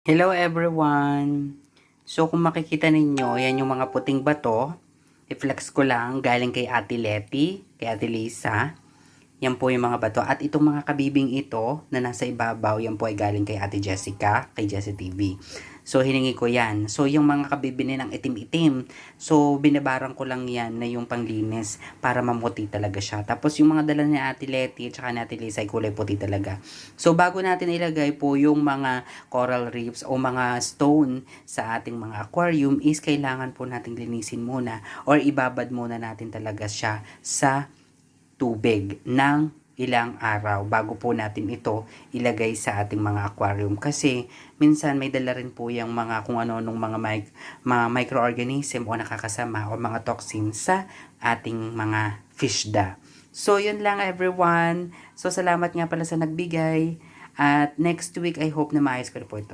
Hello everyone! So kung makikita ninyo, yan yung mga puting bato. I-flex ko lang galing kay Ate Letty, kay Ate Lisa. Yan po yung mga bato. At itong mga kabibing ito na nasa ibabaw, yan po ay galing kay Ate Jessica, kay Jessie TV. So hiningi ko yan. So yung mga kabibini ng itim-itim, so binabaran ko lang yan na yung panglinis para mamuti talaga siya. Tapos yung mga dala ni Ate Letty at saka ni Ate Lisa ay kulay puti talaga. So bago natin ilagay po yung mga coral reefs o mga stone sa ating mga aquarium is kailangan po natin linisin muna or ibabad muna natin talaga siya sa tubig ng ilang araw bago po natin ito ilagay sa ating mga aquarium kasi minsan may dala rin po yung mga kung ano-anong mga microorganism o nakakasama o mga toxin sa ating mga fishda. So yun lang everyone. So salamat nga pala sa nagbigay at next week I hope na maayos ko na po ito.